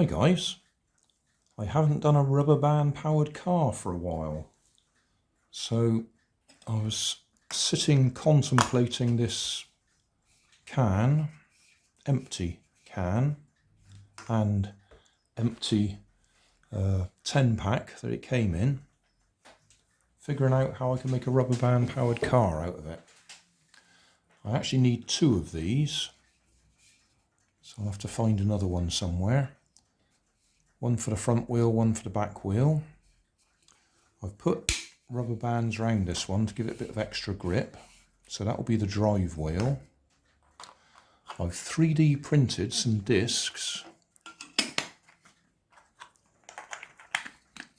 Hi guys, I haven't done a rubber band powered car for a while, so I was sitting contemplating this can, empty can, and empty 10 pack that it came in, figuring out how I can make a rubber band powered car out of it. I actually need 2 of these, so I'll have to find another one somewhere. One for the front wheel, one for the back wheel. I've put rubber bands around this one to give it a bit of extra grip. So that will be the drive wheel. I've 3D printed some discs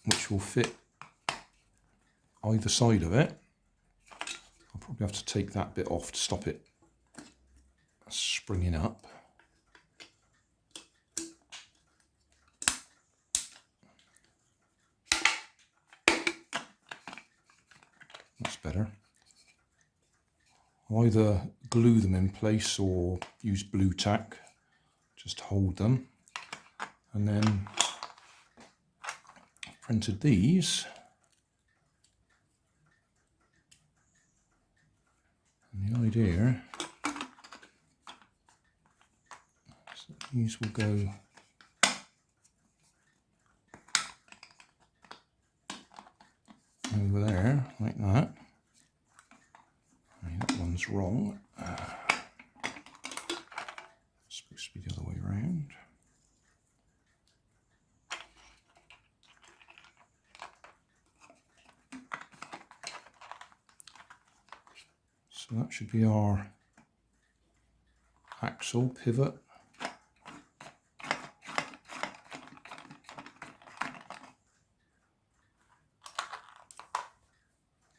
which will fit either side of it. I'll probably have to take that bit off to stop it springing up. That's better. I'll either glue them in place or use blue tack just to hold them. And then I've printed these. And the idea is that these will go over there like that. That one's wrong. It's supposed to be the other way around. So that should be our axle pivot.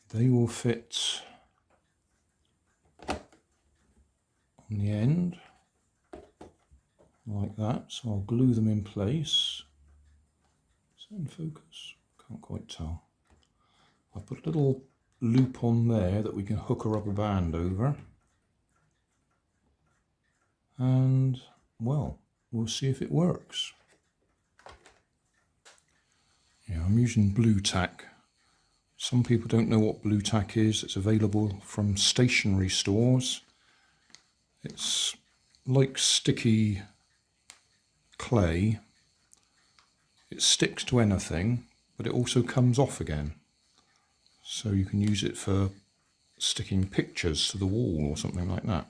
They will fit on the end like that, so I'll glue them in place. Is that in focus? Can't quite tell. I'll put a little loop on there that we can hook a rubber band over, and well, we'll see if it works. Yeah, I'm using blue tack. Some people don't know what blue tack is. It's available from stationery stores. It's like sticky clay. It sticks to anything, but it also comes off again. So you can use it for sticking pictures to the wall or something like that.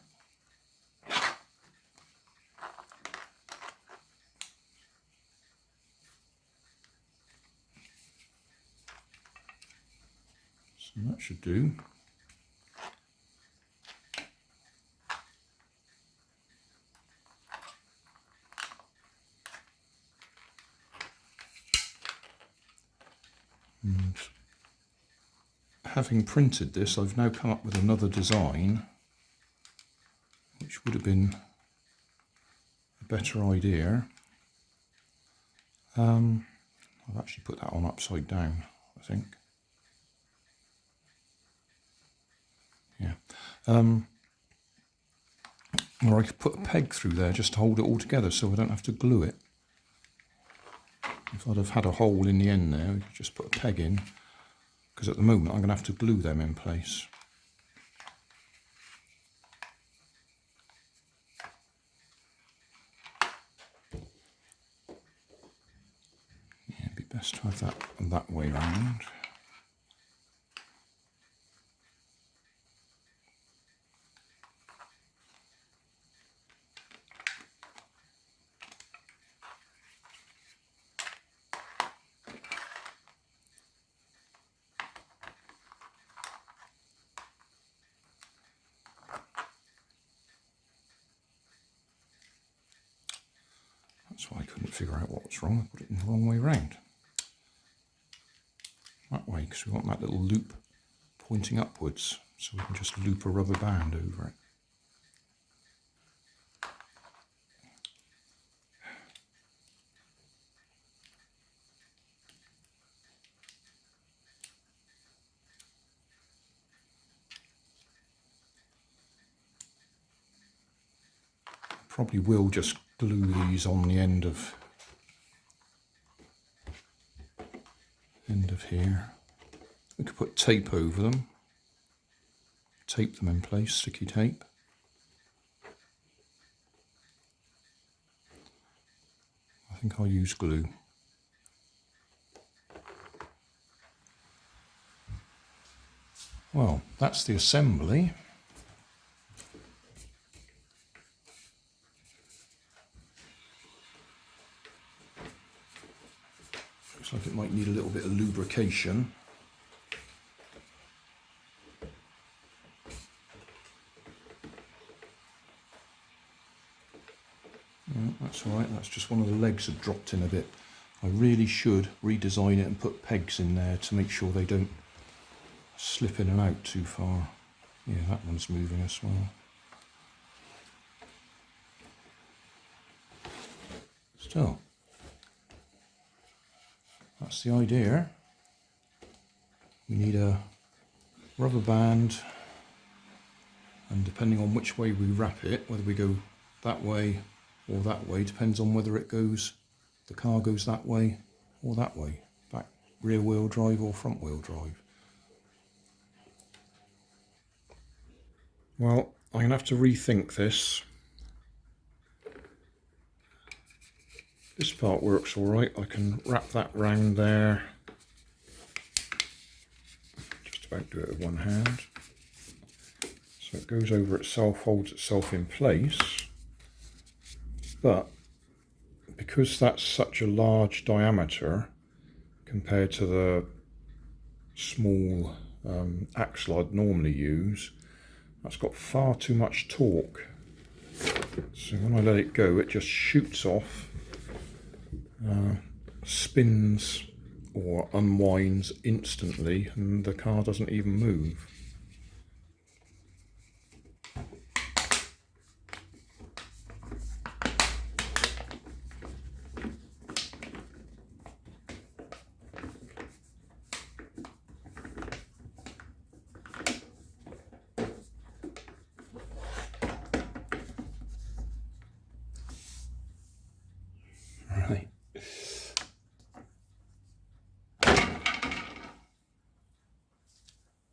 So that should do. And having printed this, I've now come up with another design, which would have been a better idea. I've actually put that on upside down, I think. Yeah. Or I could put a peg through there just to hold it all together so I don't have to glue it. If I'd have had a hole in the end there, we could just put a peg in, because at the moment I'm going to have to glue them in place. Yeah, it'd be best to have that way around. That's why I couldn't figure out what was wrong. I put it in the wrong way round. That way, because we want that little loop pointing upwards, so we can just loop a rubber band over it. Probably will just glue these on the end of end of here. We could put tape over them, tape them in place, sticky tape. I think I'll use glue. Well, that's the assembly. Looks like it might need a little bit of lubrication. That's all right, that's just one of the legs had dropped in a bit. I really should redesign it and put pegs in there to make sure they don't slip in and out too far. Yeah, that one's moving as well. Still, that's the idea. We need a rubber band, and depending on which way we wrap it, whether we go that way or that way, depends on whether it goes, the car goes that way or that way, back rear wheel drive or front wheel drive. Well, I'm going to have to rethink this. This part works all right. I can wrap that round there. Just about do it with one hand. So it goes over itself, holds itself in place. But because that's such a large diameter compared to the small axle I'd normally use, that's got far too much torque. So when I let it go, it just shoots off, spins or unwinds instantly, and the car doesn't even move. Right.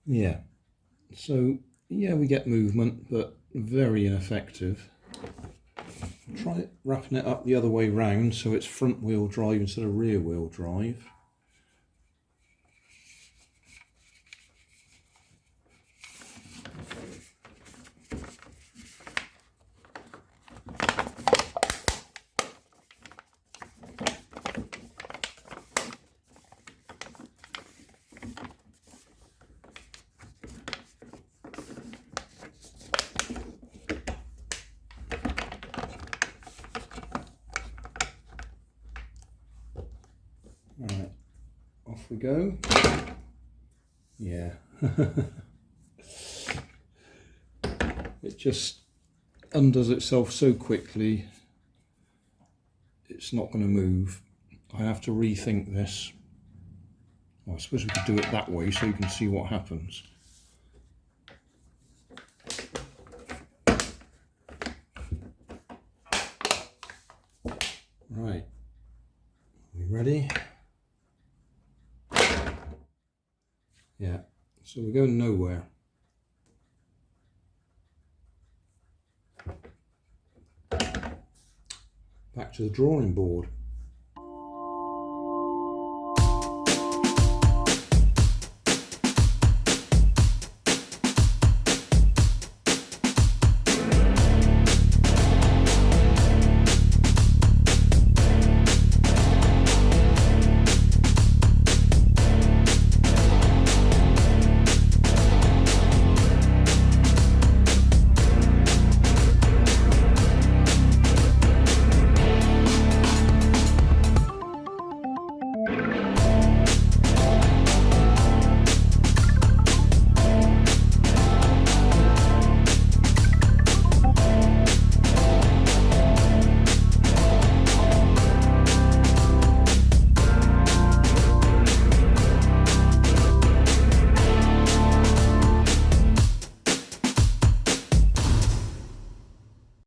Yeah, so yeah, we get movement, but very ineffective. Try wrapping it up the other way round so it's front wheel drive instead of rear wheel drive. Right, off we go. Yeah. It just undoes itself so quickly, it's not going to move. I have to rethink this. Well, I suppose we could do it that way so you can see what happens. Right, are we ready? Yeah, so we're going nowhere. Back to the drawing board.